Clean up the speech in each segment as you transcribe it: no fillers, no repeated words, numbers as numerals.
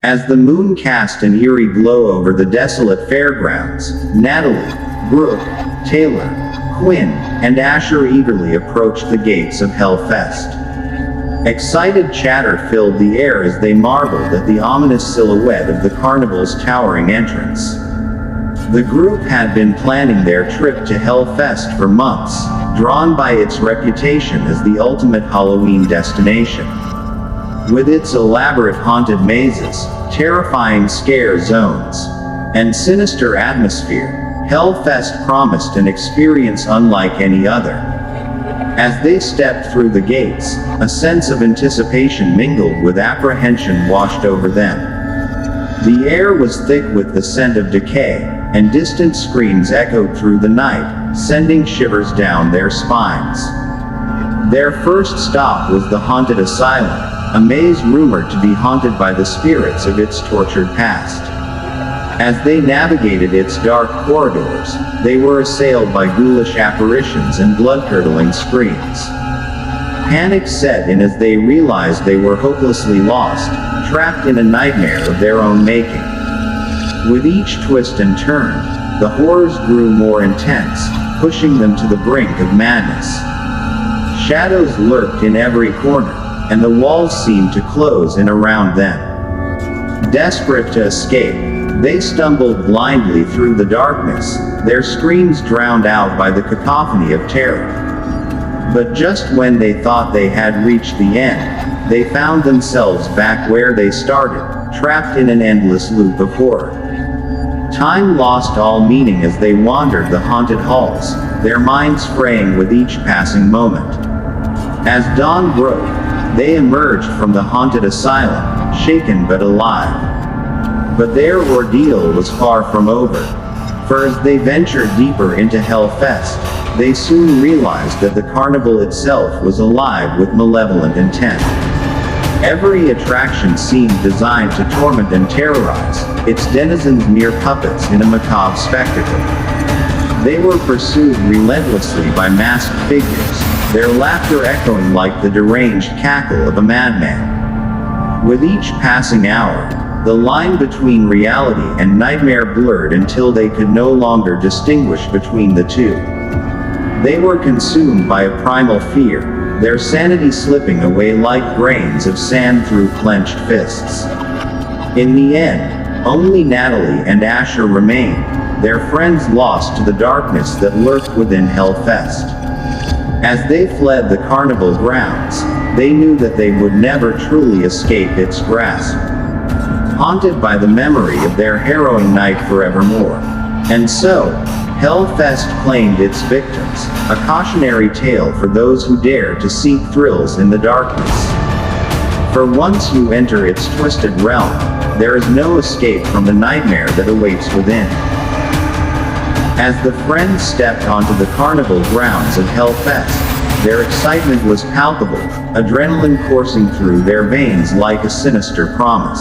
As the moon cast an eerie glow over the desolate fairgrounds, Natalie, Brooke, Taylor, Quinn, and Asher eagerly approached the gates of Hellfest. Excited chatter filled the air as they marveled at the ominous silhouette of the carnival's towering entrance. The group had been planning their trip to Hellfest for months, drawn by its reputation as the ultimate Halloween destination. With its elaborate haunted mazes, terrifying scare zones, and sinister atmosphere, Hellfest promised an experience unlike any other. As they stepped through the gates, a sense of anticipation mingled with apprehension washed over them. The air was thick with the scent of decay, and distant screams echoed through the night, sending shivers down their spines. Their first stop was the haunted asylum, a maze rumored to be haunted by the spirits of its tortured past. As they navigated its dark corridors, they were assailed by ghoulish apparitions and blood-curdling screams. Panic set in as they realized they were hopelessly lost, trapped in a nightmare of their own making. With each twist and turn, the horrors grew more intense, pushing them to the brink of madness. Shadows lurked in every corner, and the walls seemed to close in around them. Desperate to escape, they stumbled blindly through the darkness, their screams drowned out by the cacophony of terror. But just when they thought they had reached the end, they found themselves back where they started, trapped in an endless loop of horror. Time lost all meaning as they wandered the haunted halls, their minds fraying with each passing moment. As dawn broke, they emerged from the haunted asylum, shaken but alive. But their ordeal was far from over. For as they ventured deeper into Hellfest, they soon realized that the carnival itself was alive with malevolent intent. Every attraction seemed designed to torment and terrorize, its denizens mere puppets in a macabre spectacle. They were pursued relentlessly by masked figures, their laughter echoing like the deranged cackle of a madman. With each passing hour, the line between reality and nightmare blurred until they could no longer distinguish between the two. They were consumed by a primal fear, their sanity slipping away like grains of sand through clenched fists. In the end, only Natalie and Asher remained, their friends lost to the darkness that lurked within Hellfest. As they fled the carnival grounds, they knew that they would never truly escape its grasp. Haunted by the memory of their harrowing night forevermore. And so, Hellfest claimed its victims, a cautionary tale for those who dare to seek thrills in the darkness. For once you enter its twisted realm, there is no escape from the nightmare that awaits within. As the friends stepped onto the carnival grounds of Hellfest, their excitement was palpable, adrenaline coursing through their veins like a sinister promise.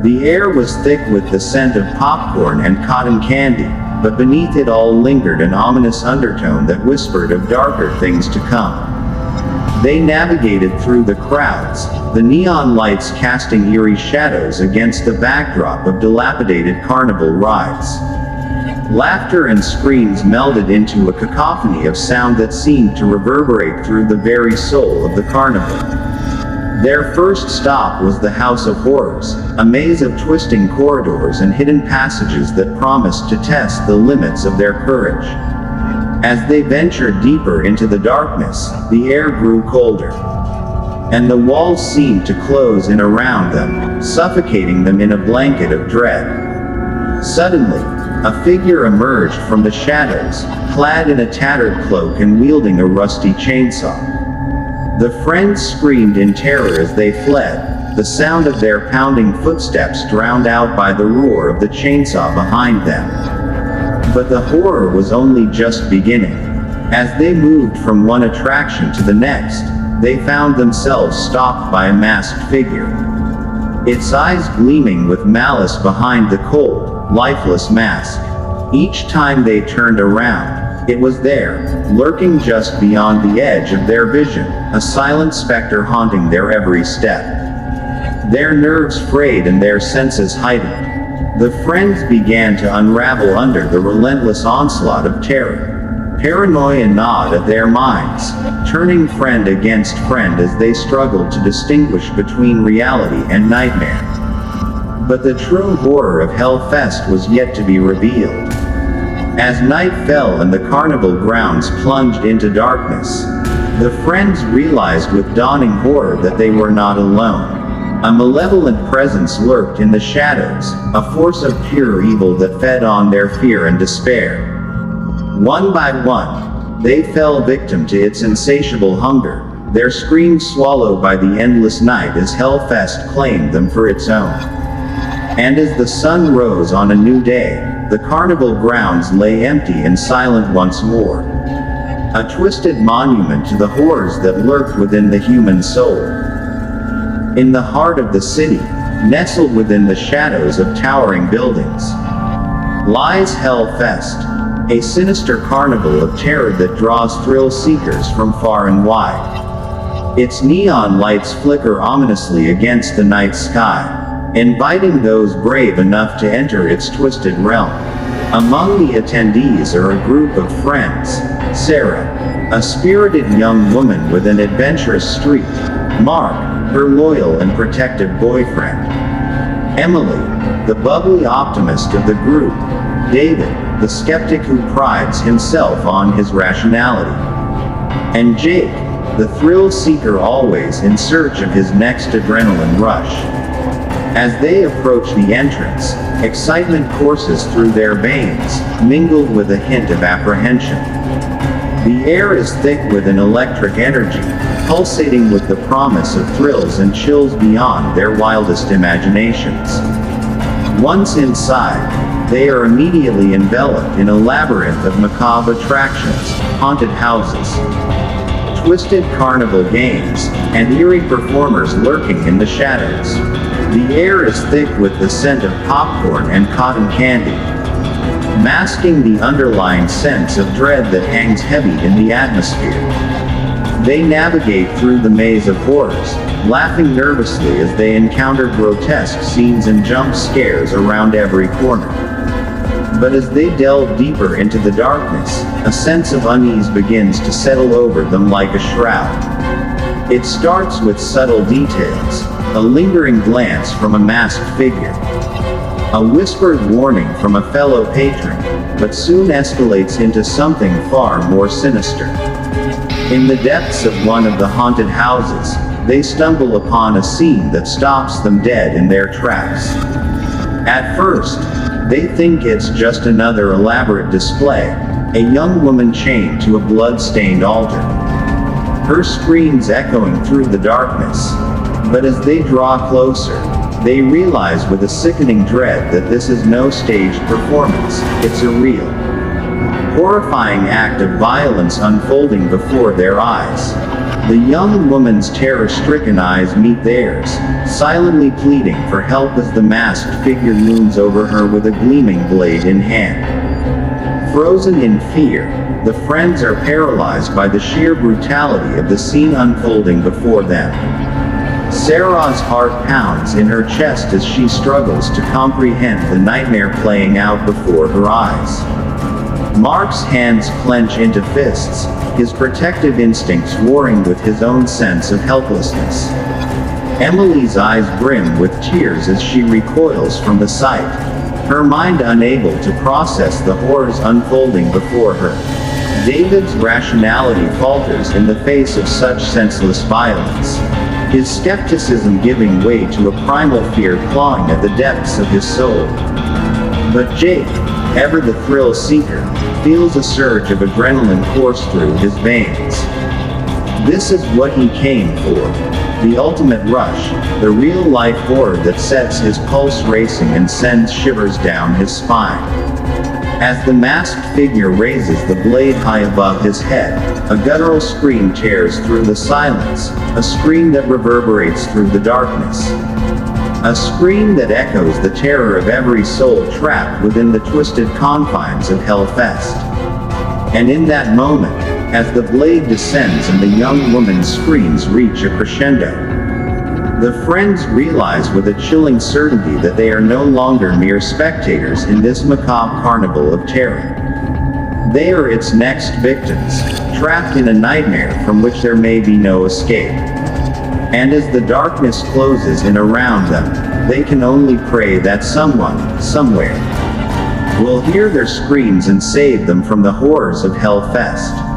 The air was thick with the scent of popcorn and cotton candy, but beneath it all lingered an ominous undertone that whispered of darker things to come. They navigated through the crowds, the neon lights casting eerie shadows against the backdrop of dilapidated carnival rides. Laughter and screams melded into a cacophony of sound that seemed to reverberate through the very soul of the carnival. Their first stop was the House of Horrors, a maze of twisting corridors and hidden passages that promised to test the limits of their courage. As they ventured deeper into the darkness, the air grew colder, and the walls seemed to close in around them, suffocating them in a blanket of dread. Suddenly, a figure emerged from the shadows, clad in a tattered cloak and wielding a rusty chainsaw. The friends screamed in terror as they fled, the sound of their pounding footsteps drowned out by the roar of the chainsaw behind them. But the horror was only just beginning. As they moved from one attraction to the next, they found themselves stopped by a masked figure. Its eyes gleaming with malice behind the cold, lifeless mask. Each time they turned around, it was there, lurking just beyond the edge of their vision, a silent specter haunting their every step. their nerves frayed and their senses heightened. The friends began to unravel under the relentless onslaught of terror. Paranoia gnawed at their minds, turning friend against friend as they struggled to distinguish between reality and nightmare. But the true horror of Hellfest was yet to be revealed. As night fell and the carnival grounds plunged into darkness, the friends realized with dawning horror that they were not alone. A malevolent presence lurked in the shadows, a force of pure evil that fed on their fear and despair. One by one, they fell victim to its insatiable hunger, their screams swallowed by the endless night as Hellfest claimed them for its own. And as the sun rose on a new day, the carnival grounds lay empty and silent once more. A twisted monument to the horrors that lurked within the human soul. In the heart of the city, nestled within the shadows of towering buildings, lies Hellfest, a sinister carnival of terror that draws thrill seekers from far and wide. Its neon lights flicker ominously against the night sky, inviting those brave enough to enter its twisted realm. Among the attendees are a group of friends: Sarah, a spirited young woman with an adventurous streak; Mark, her loyal and protective boyfriend; Emily, the bubbly optimist of the group; David, the skeptic who prides himself on his rationality; and Jake, the thrill seeker always in search of his next adrenaline rush. As they approach the entrance, excitement courses through their veins, mingled with a hint of apprehension. The air is thick with an electric energy, pulsating with the promise of thrills and chills beyond their wildest imaginations. Once inside, they are immediately enveloped in a labyrinth of macabre attractions, haunted houses, twisted carnival games, and eerie performers lurking in the shadows. The air is thick with the scent of popcorn and cotton candy, masking the underlying sense of dread that hangs heavy in the atmosphere. They navigate through the maze of horrors, laughing nervously as they encounter grotesque scenes and jump scares around every corner. But as they delve deeper into the darkness, a sense of unease begins to settle over them like a shroud. It starts with subtle details: a lingering glance from a masked figure, a whispered warning from a fellow patron, but soon escalates into something far more sinister. In the depths of one of the haunted houses, they stumble upon a scene that stops them dead in their tracks. At first, they think it's just another elaborate display: a young woman chained to a blood-stained altar, her screams echoing through the darkness. But as they draw closer, they realize with a sickening dread that this is no staged performance, it's a real, horrifying act of violence unfolding before their eyes. The young woman's terror-stricken eyes meet theirs, silently pleading for help as the masked figure looms over her with a gleaming blade in hand. Frozen in fear, the friends are paralyzed by the sheer brutality of the scene unfolding before them. Sarah's heart pounds in her chest as she struggles to comprehend the nightmare playing out before her eyes. Mark's hands clench into fists, his protective instincts warring with his own sense of helplessness. Emily's eyes brim with tears as she recoils from the sight, her mind unable to process the horrors unfolding before her. David's rationality falters in the face of such senseless violence, his skepticism giving way to a primal fear clawing at the depths of his soul. But Jake, ever the thrill seeker, feels a surge of adrenaline course through his veins. This is what he came for: the ultimate rush, the real-life horror that sets his pulse racing and sends shivers down his spine. As the masked figure raises the blade high above his head, a guttural scream tears through the silence, a scream that reverberates through the darkness. A scream that echoes the terror of every soul trapped within the twisted confines of Hellfest. And in that moment, as the blade descends and the young woman's screams reach a crescendo, The friends realize with a chilling certainty that they are no longer mere spectators in this macabre carnival of terror. They are its next victims, trapped in a nightmare from which there may be no escape. And as the darkness closes in around them, they can only pray that someone, somewhere, will hear their screams and save them from the horrors of Hellfest.